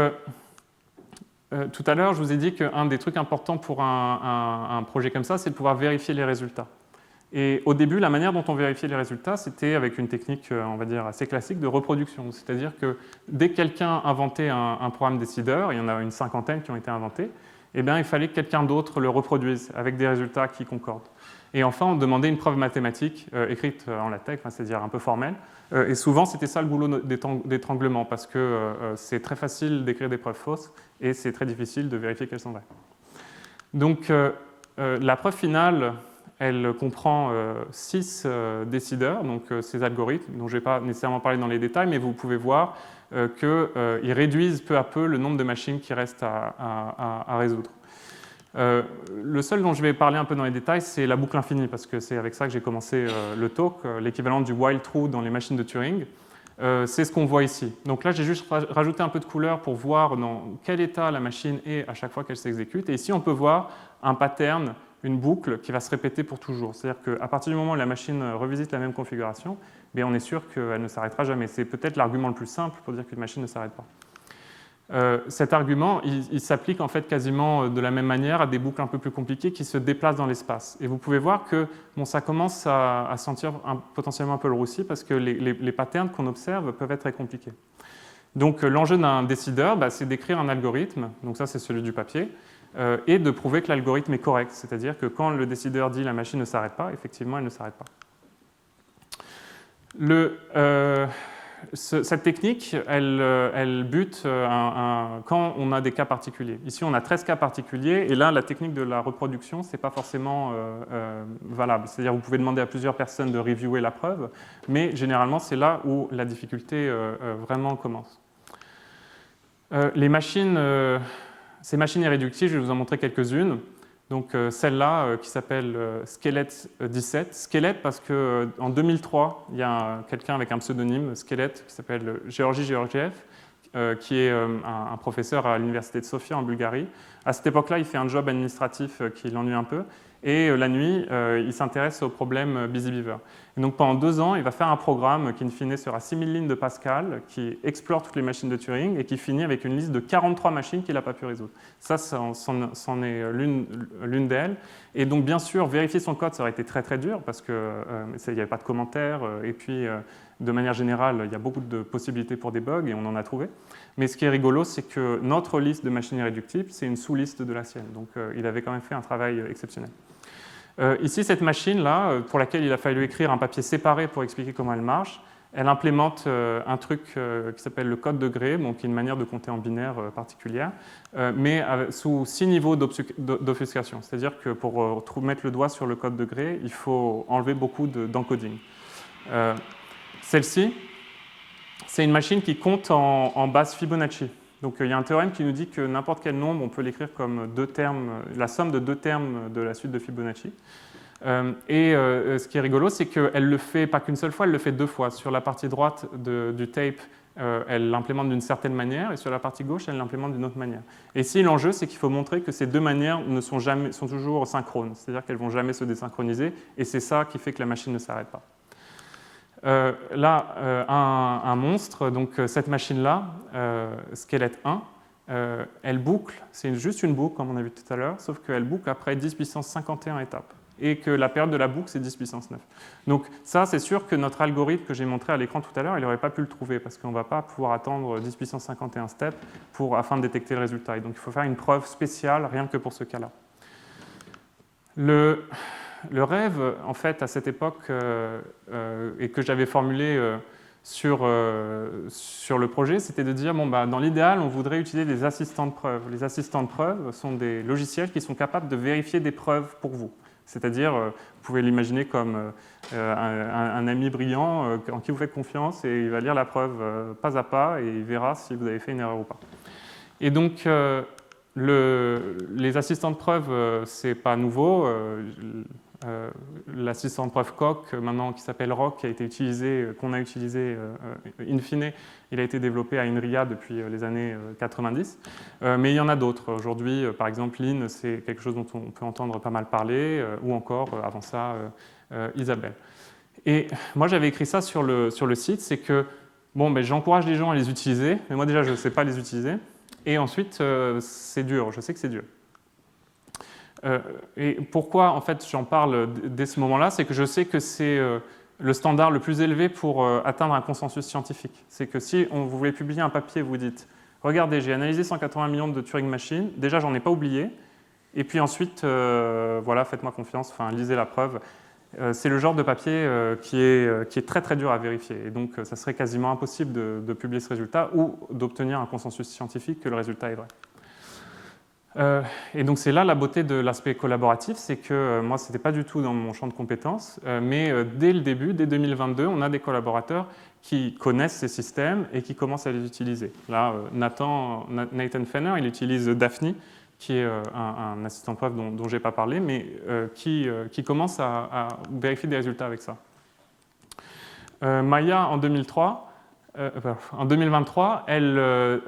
tout à l'heure, je vous ai dit qu'un des trucs importants pour un projet comme ça, c'est de pouvoir vérifier les résultats. Et au début, la manière dont on vérifiait les résultats, c'était avec une technique, on va dire, assez classique de reproduction. C'est-à-dire que dès que quelqu'un inventait un programme décideur, il y en a une cinquantaine qui ont été inventés, eh bien, il fallait que quelqu'un d'autre le reproduise avec des résultats qui concordent. Et enfin, on demandait une preuve mathématique écrite en LaTeX, c'est-à-dire un peu formelle. Et souvent, c'était ça le boulot d'étranglement, parce que c'est très facile d'écrire des preuves fausses et c'est très difficile de vérifier qu'elles sont vraies. Donc, la preuve finale, elle comprend 6 décideurs, donc ces algorithmes, dont je ne vais pas nécessairement parler dans les détails, mais vous pouvez voir qu'ils réduisent peu à peu le nombre de machines qui restent à résoudre. Le seul dont je vais parler un peu dans les détails, c'est la boucle infinie, parce que c'est avec ça que j'ai commencé le talk, l'équivalent du while true dans les machines de Turing. C'est ce qu'on voit ici. Donc là, j'ai juste rajouté un peu de couleur pour voir dans quel état la machine est à chaque fois qu'elle s'exécute. Et ici, on peut voir un pattern, une boucle qui va se répéter pour toujours. C'est-à-dire qu'à partir du moment où la machine revisite la même configuration, on est sûr qu'elle ne s'arrêtera jamais. C'est peut-être l'argument le plus simple pour dire qu'une machine ne s'arrête pas. Cet argument, il s'applique en fait quasiment de la même manière à des boucles un peu plus compliquées qui se déplacent dans l'espace. Et vous pouvez voir que ça commence à sentir potentiellement un peu le roussi parce que les patterns qu'on observe peuvent être très compliqués. Donc l'enjeu d'un décideur, c'est d'écrire un algorithme, donc ça c'est celui du papier, et de prouver que l'algorithme est correct, c'est-à-dire que quand le décideur dit la machine ne s'arrête pas, effectivement elle ne s'arrête pas. Cette technique, elle bute quand on a des cas particuliers. Ici, on a 13 cas particuliers, et là, la technique de la reproduction, ce n'est pas forcément valable. C'est-à-dire que vous pouvez demander à plusieurs personnes de reviewer la preuve, mais généralement, c'est là où la difficulté vraiment commence. Ces machines irréductibles, je vais vous en montrer quelques-unes. Donc celle-là qui s'appelle Skelet 17. Skelet parce qu'en 2003, il y a quelqu'un avec un pseudonyme, Skelet, qui s'appelle Georgi Georgiev, qui est un professeur à l'université de Sofia en Bulgarie. À cette époque-là, il fait un job administratif qui l'ennuie un peu. Et la nuit, il s'intéresse au problème Busy Beaver. Et donc pendant 2 ans, il va faire un programme qui, in fine, sera 6000 lignes de Pascal, qui explore toutes les machines de Turing et qui finit avec une liste de 43 machines qu'il n'a pas pu résoudre. Ça, c'en est l'une d'elles. Et donc, bien sûr, vérifier son code, ça aurait été très très dur parce qu'il n'y avait pas de commentaires. Et puis, de manière générale, il y a beaucoup de possibilités pour des bugs et on en a trouvé. Mais ce qui est rigolo, c'est que notre liste de machines irréductibles, c'est une sous-liste de la sienne. Donc, il avait quand même fait un travail exceptionnel. Ici, cette machine-là, pour laquelle il a fallu écrire un papier séparé pour expliquer comment elle marche, elle implémente un truc qui s'appelle le code de Gray, qui est une manière de compter en binaire particulière, mais sous 6 niveaux d'obfuscation. C'est-à-dire que pour mettre le doigt sur le code de Gray, il faut enlever beaucoup d'encoding. Celle-ci, c'est une machine qui compte en base Fibonacci. Donc il y a un théorème qui nous dit que n'importe quel nombre, on peut l'écrire comme 2 termes, la somme de 2 termes de la suite de Fibonacci. Ce qui est rigolo, c'est qu'elle le fait pas qu'une seule fois, elle le fait 2 fois. Sur la partie droite du tape, elle l'implémente d'une certaine manière, et sur la partie gauche, elle l'implémente d'une autre manière. Et ici, l'enjeu, c'est qu'il faut montrer que ces 2 manières sont toujours synchrones, c'est-à-dire qu'elles ne vont jamais se désynchroniser, et c'est ça qui fait que la machine ne s'arrête pas. Un monstre, donc cette machine-là, Skelet 1, elle boucle, c'est juste une boucle comme on a vu tout à l'heure, sauf qu'elle boucle après 10 puissance 51 étapes, et que la période de la boucle c'est 10 puissance 9. Donc ça, c'est sûr que notre algorithme que j'ai montré à l'écran tout à l'heure, il n'aurait pas pu le trouver, parce qu'on ne va pas pouvoir attendre 10 puissance 51 steps afin de détecter le résultat. Et donc il faut faire une preuve spéciale rien que pour ce cas-là. Le rêve, en fait, à cette époque, et que j'avais formulé sur le projet, c'était de dire, dans l'idéal, on voudrait utiliser des assistants de preuve. Les assistants de preuve sont des logiciels qui sont capables de vérifier des preuves pour vous. C'est-à-dire, vous pouvez l'imaginer comme un ami brillant en qui vous faites confiance et il va lire la preuve pas à pas et il verra si vous avez fait une erreur ou pas. Et donc, les assistants de preuve, c'est pas nouveau. L'assistant de preuve Coq, maintenant qui s'appelle ROC, qu'on a utilisé in fine, il a été développé à INRIA depuis les années 90. Mais il y en a d'autres. Aujourd'hui, par exemple, Lean, c'est quelque chose dont on peut entendre pas mal parler, ou encore, avant ça, Isabelle. Et moi, j'avais écrit ça sur le site, c'est que bon, ben, j'encourage les gens à les utiliser, mais moi déjà, je ne sais pas les utiliser. Et ensuite, c'est dur, je sais que c'est dur. Et pourquoi, en fait, j'en parle dès ce moment-là, c'est que je sais que c'est le standard le plus élevé pour atteindre un consensus scientifique. C'est que si vous voulez publier un papier, vous dites « Regardez, j'ai analysé 180 millions de Turing Machine, déjà, j'en ai pas oublié, et puis ensuite, voilà, faites-moi confiance, enfin, lisez la preuve ». C'est le genre de papier qui est très très dur à vérifier. Et donc, ça serait quasiment impossible de publier ce résultat ou d'obtenir un consensus scientifique que le résultat est vrai. Et donc, c'est là la beauté de l'aspect collaboratif, c'est que moi, ce n'était pas du tout dans mon champ de compétences, mais dès le début, dès 2022, on a des collaborateurs qui connaissent ces systèmes et qui commencent à les utiliser. Là, Nathan Fenner, il utilise Daphne, qui est un assistant de preuve dont je n'ai pas parlé, mais qui commence à vérifier des résultats avec ça. Maya, en 2023, elle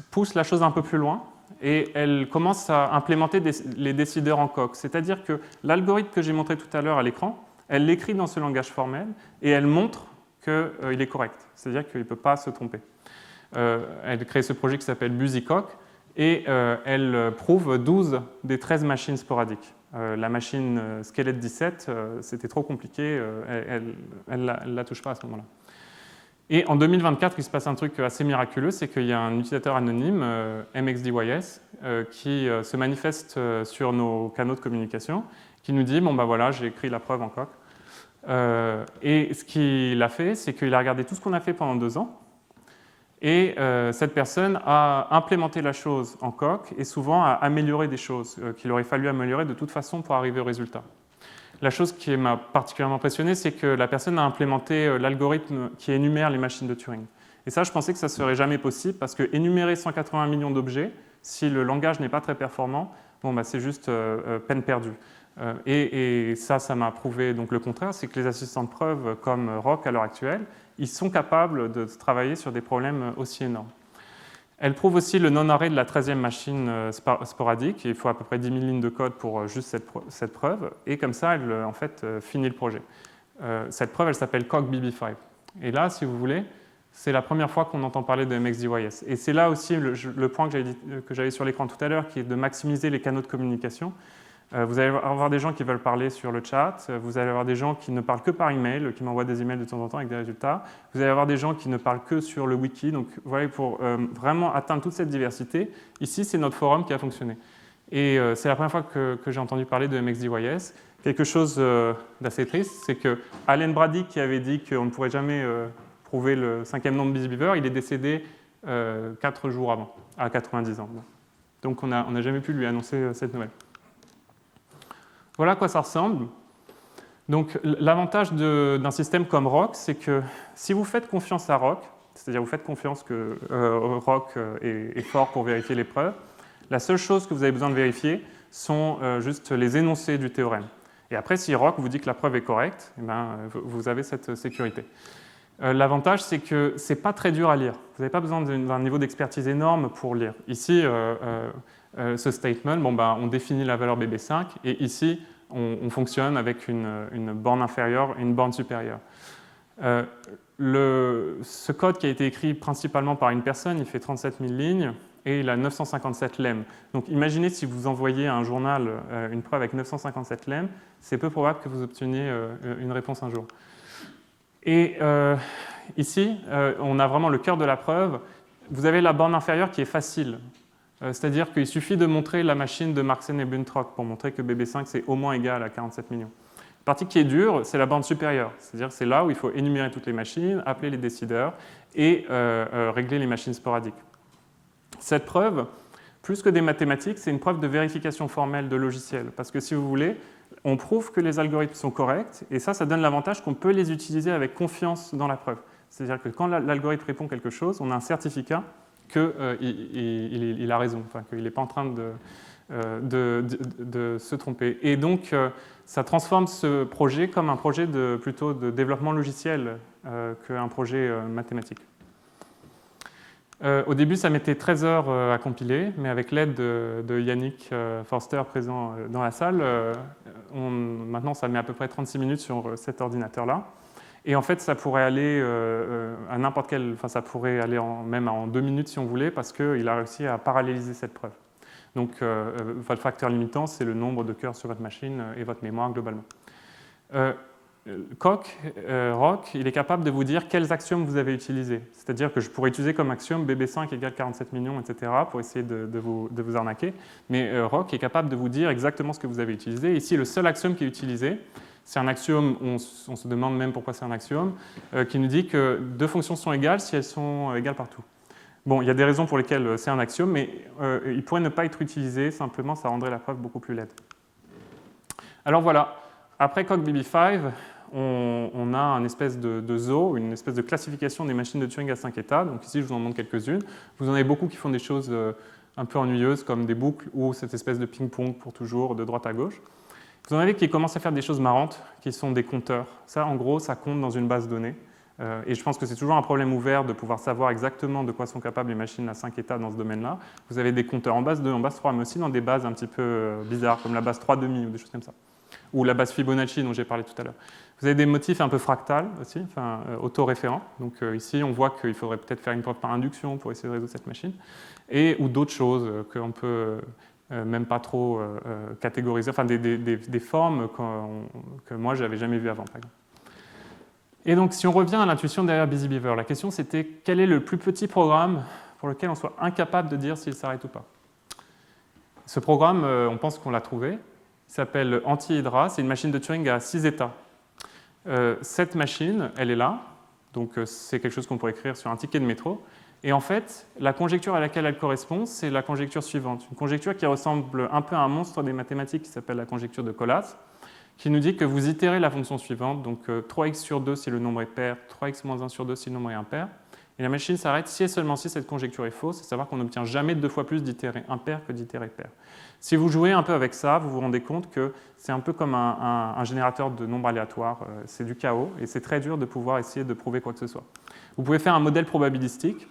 pousse la chose un peu plus loin et elle commence à implémenter les décideurs en Coq. C'est-à-dire que l'algorithme que j'ai montré tout à l'heure à l'écran, elle l'écrit dans ce langage formel et elle montre qu'il est correct. C'est-à-dire qu'il ne peut pas se tromper. Elle crée ce projet qui s'appelle BusyCoq. Et elle prouve 12 des 13 machines sporadiques. La machine Skelet 17, c'était trop compliqué, elle ne la touche pas à ce moment-là. Et en 2024, il se passe un truc assez miraculeux, c'est qu'il y a un utilisateur anonyme, MXDYS, qui se manifeste sur nos canaux de communication, qui nous dit « Bon, ben voilà, j'ai écrit la preuve en Coq ». Et ce qu'il a fait, c'est qu'il a regardé tout ce qu'on a fait pendant 2 ans, et cette personne a implémenté la chose en Coq et souvent a amélioré des choses qu'il aurait fallu améliorer de toute façon pour arriver au résultat. La chose qui m'a particulièrement impressionné, c'est que la personne a implémenté l'algorithme qui énumère les machines de Turing. Et ça, je pensais que ça ne serait jamais possible parce que énumérer 180 millions d'objets, si le langage n'est pas très performant, bon, bah, c'est juste peine perdue. Et ça m'a prouvé donc, le contraire, c'est que les assistants de preuve comme ROC à l'heure actuelle, ils sont capables de travailler sur des problèmes aussi énormes. Elle prouve aussi le non-arrêt de la 13e machine sporadique. Il faut à peu près 10 000 lignes de code pour juste cette preuve. Et comme ça, elle en fait, finit le projet. Cette preuve, elle s'appelle CoqBB5. Et là, si vous voulez, c'est la première fois qu'on entend parler de MXDYS. Et c'est là aussi le point que j'avais sur l'écran tout à l'heure, qui est de maximiser les canaux de communication. Vous allez avoir des gens qui veulent parler sur le chat, vous allez avoir des gens qui ne parlent que par email, qui m'envoient des emails de temps en temps avec des résultats, vous allez avoir des gens qui ne parlent que sur le wiki. Donc voilà, pour vraiment atteindre toute cette diversité, ici c'est notre forum qui a fonctionné. Et c'est la première fois que j'ai entendu parler de MXDYS. Quelque chose d'assez triste, c'est que Allen Brady, qui avait dit qu'on ne pourrait jamais prouver le 5e nombre BusyBeaver, il est décédé 4 jours avant, à 90 ans. Donc on n'a jamais pu lui annoncer cette nouvelle. Voilà à quoi ça ressemble. Donc l'avantage d'un système comme ROC, c'est que si vous faites confiance à ROC, c'est-à-dire vous faites confiance que ROC est fort pour vérifier les preuves, la seule chose que vous avez besoin de vérifier sont juste les énoncés du théorème. Et après, si ROC vous dit que la preuve est correcte, eh ben, vous avez cette sécurité. L'avantage, c'est que ce n'est pas très dur à lire. Vous n'avez pas besoin d'un niveau d'expertise énorme pour lire. Ici, ce statement, bon, ben, on définit la valeur BB5 et ici, on fonctionne avec une borne inférieure et une borne supérieure. Ce code qui a été écrit principalement par une personne, il fait 37 000 lignes et il a 957 lemmes. Donc imaginez si vous envoyez à un journal une preuve avec 957 lemmes, c'est peu probable que vous obteniez une réponse un jour. Et ici, on a vraiment le cœur de la preuve. Vous avez la borne inférieure qui est facile. C'est-à-dire qu'il suffit de montrer la machine de Marksen et Buntrock pour montrer que BB5 c'est au moins égal à 47 millions. La partie qui est dure, c'est la borne supérieure. C'est-à-dire c'est là où il faut énumérer toutes les machines, appeler les décideurs et régler les machines sporadiques. Cette preuve, plus que des mathématiques, c'est une preuve de vérification formelle de logiciels. Parce que si vous voulez, on prouve que les algorithmes sont corrects et ça donne l'avantage qu'on peut les utiliser avec confiance dans la preuve. C'est-à-dire que quand l'algorithme répond quelque chose, on a un certificat qu'il a raison, enfin, qu'il n'est pas en train de se tromper. Et donc, ça transforme ce projet comme un projet plutôt de développement logiciel qu'un projet mathématique. Au début, ça mettait 13 heures à compiler, mais avec l'aide de Yannick Forster présent dans la salle, maintenant ça met à peu près 36 minutes sur cet ordinateur-là. Et en fait, ça pourrait aller à n'importe quel, enfin ça pourrait aller même en 2 minutes si on voulait, parce qu'il a réussi à paralléliser cette preuve. Donc, votre facteur limitant, c'est le nombre de cœurs sur votre machine et votre mémoire globalement. Roc, il est capable de vous dire quels axiomes vous avez utilisés. C'est-à-dire que je pourrais utiliser comme axiome BB5 égale 47 millions, etc., pour essayer de vous arnaquer. Mais Roc est capable de vous dire exactement ce que vous avez utilisé. Ici, le seul axiome qui est utilisé, c'est un axiome, on se demande même pourquoi c'est un axiome, qui nous dit que deux fonctions sont égales si elles sont égales partout. Bon, il y a des raisons pour lesquelles c'est un axiome, mais il pourrait ne pas être utilisé, simplement ça rendrait la preuve beaucoup plus laide. Alors voilà, après CoqBB5, on a un espèce de zoo, une espèce de classification des machines de Turing à 5 états. Donc ici, je vous en montre quelques-unes. Vous en avez beaucoup qui font des choses un peu ennuyeuses, comme des boucles ou cette espèce de ping-pong pour toujours, de droite à gauche. Vous en avez qui commencent à faire des choses marrantes, qui sont des compteurs. Ça, en gros, ça compte dans une base de données. Et je pense que c'est toujours un problème ouvert de pouvoir savoir exactement de quoi sont capables les machines à 5 états dans ce domaine-là. Vous avez des compteurs en base 2, en base 3, mais aussi dans des bases un petit peu bizarres, comme la base 3,5 ou des choses comme ça. Ou la base Fibonacci dont j'ai parlé tout à l'heure. Vous avez des motifs un peu fractals aussi, enfin, autoréférents. Donc ici, on voit qu'il faudrait peut-être faire une preuve par induction pour essayer de résoudre cette machine. Ou d'autres choses qu'on peut même pas trop catégoriser, enfin des formes que moi, je n'avais jamais vues avant, par exemple. Et donc, si on revient à l'intuition derrière Busy Beaver, la question c'était quel est le plus petit programme pour lequel on soit incapable de dire s'il s'arrête ou pas. Ce programme, on pense qu'on l'a trouvé. Il s'appelle Anti-Hydra, c'est une machine de Turing à 6 états. Cette machine, elle est là, donc c'est quelque chose qu'on pourrait écrire sur un ticket de métro. Et en fait, la conjecture à laquelle elle correspond, c'est la conjecture suivante. Une conjecture qui ressemble un peu à un monstre des mathématiques qui s'appelle la conjecture de Collatz, qui nous dit que vous itérez la fonction suivante, donc 3x sur 2 si le nombre est pair, 3x moins 1 sur 2 si le nombre est impair, et la machine s'arrête si et seulement si cette conjecture est fausse, c'est savoir qu'on n'obtient jamais 2 fois plus d'itérer impair que d'itérer pair. Si vous jouez un peu avec ça, vous vous rendez compte que c'est un peu comme un générateur de nombres aléatoires, c'est du chaos, et c'est très dur de pouvoir essayer de prouver quoi que ce soit. Vous pouvez faire un modèle probabilistique,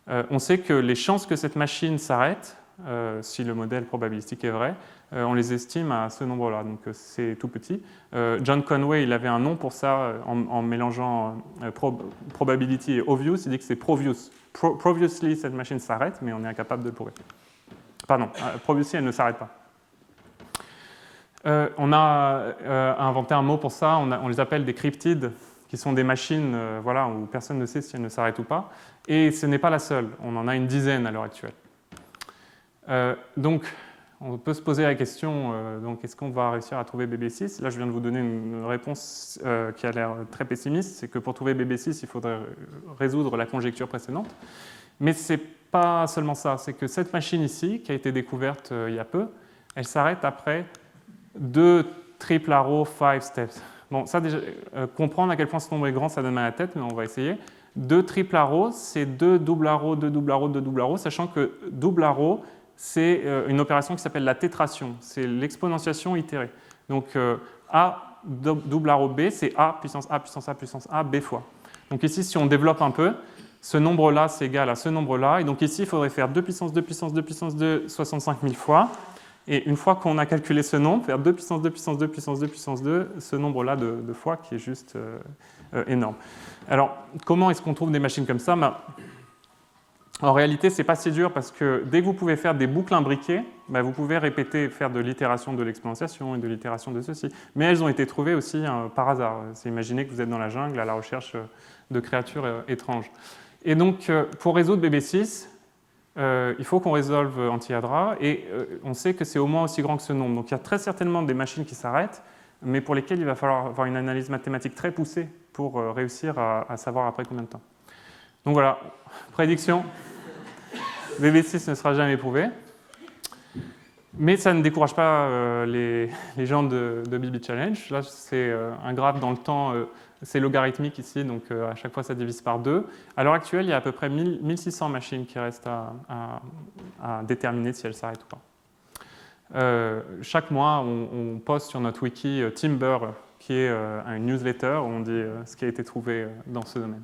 on sait que les chances que cette machine s'arrête, si le modèle probabilistique est vrai, on les estime à ce nombre-là, donc c'est tout petit. John Conway, il avait un nom pour ça en mélangeant probability et obvious, il dit que c'est provious. Previously, cette machine s'arrête, mais on est incapable de le prouver. Pardon, previously, elle ne s'arrête pas. On a inventé un mot pour ça, on les appelle des cryptides, qui sont des machines voilà, où personne ne sait si elles ne s'arrêtent ou pas. Et ce n'est pas la seule, on en a une dizaine à l'heure actuelle. Donc, on peut se poser la question, donc est-ce qu'on va réussir à trouver BB6 ? Là, je viens de vous donner une réponse qui a l'air très pessimiste, c'est que pour trouver BB6, il faudrait résoudre la conjecture précédente. Mais ce n'est pas seulement ça, c'est que cette machine ici, qui a été découverte il y a peu, elle s'arrête après 2 triple arrow 5 steps. Bon, ça, déjà, comprendre à quel point ce nombre est grand, ça donne mal à la tête, mais on va essayer. 2 triple arrows, c'est 2 double arrows, 2 double arrows, 2 double arrows, sachant que double arrow, c'est une opération qui s'appelle la tétration, c'est l'exponentiation itérée. Donc A double arrow B, c'est A puissance A puissance A puissance A, B fois. Donc ici, si on développe un peu, ce nombre-là, c'est égal à ce nombre-là, et donc ici, il faudrait faire 2 puissance 2 puissance 2 puissance 2, 65 000 fois, et une fois qu'on a calculé ce nombre, faire 2 puissance 2 puissance 2 puissance 2 puissance 2, ce nombre-là de fois qui est juste énorme. Alors, comment est-ce qu'on trouve des machines comme ça ? En réalité, ce n'est pas si dur parce que dès que vous pouvez faire des boucles imbriquées, vous pouvez répéter, faire de l'itération de l'exponentiation et de l'itération de ceci. Mais elles ont été trouvées aussi par hasard. C'est imaginer que vous êtes dans la jungle à la recherche de créatures étranges. Et donc, pour résoudre BB6, il faut qu'on résolve Anti-Hydra et on sait que c'est au moins aussi grand que ce nombre. Donc, il y a très certainement des machines qui s'arrêtent, mais pour lesquelles il va falloir avoir une analyse mathématique très poussée pour réussir à savoir après combien de temps. Donc voilà, prédiction, BB6 ne sera jamais prouvé, mais ça ne décourage pas les gens de BB Challenge. Là, c'est un graphe dans le temps, c'est logarithmique ici, donc à chaque fois ça divise par 2. À l'heure actuelle, il y a à peu près 1600 machines qui restent à déterminer si elles s'arrêtent ou pas. Chaque mois, on poste sur notre wiki Timber, qui est une newsletter où on dit ce qui a été trouvé dans ce domaine.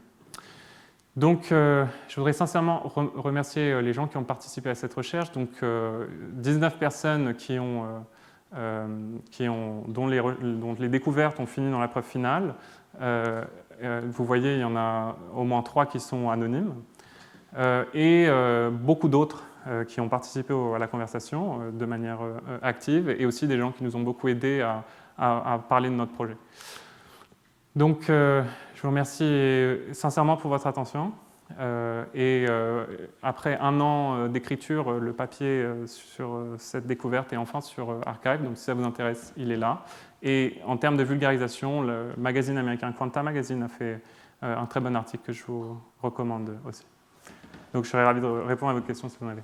Donc, je voudrais sincèrement remercier les gens qui ont participé à cette recherche. Donc, 19 personnes dont les découvertes ont fini dans la preuve finale. Vous voyez, il y en a au moins 3 qui sont anonymes. Et beaucoup d'autres qui ont participé à la conversation de manière active, et aussi des gens qui nous ont beaucoup aidés à parler de notre projet. Donc, je vous remercie sincèrement pour votre attention. Après 1 an d'écriture, le papier sur cette découverte est enfin sur Archive, donc si ça vous intéresse, il est là. Et en termes de vulgarisation, le magazine américain Quanta Magazine a fait un très bon article que je vous recommande aussi. Donc je serais ravi de répondre à vos questions si vous en avez.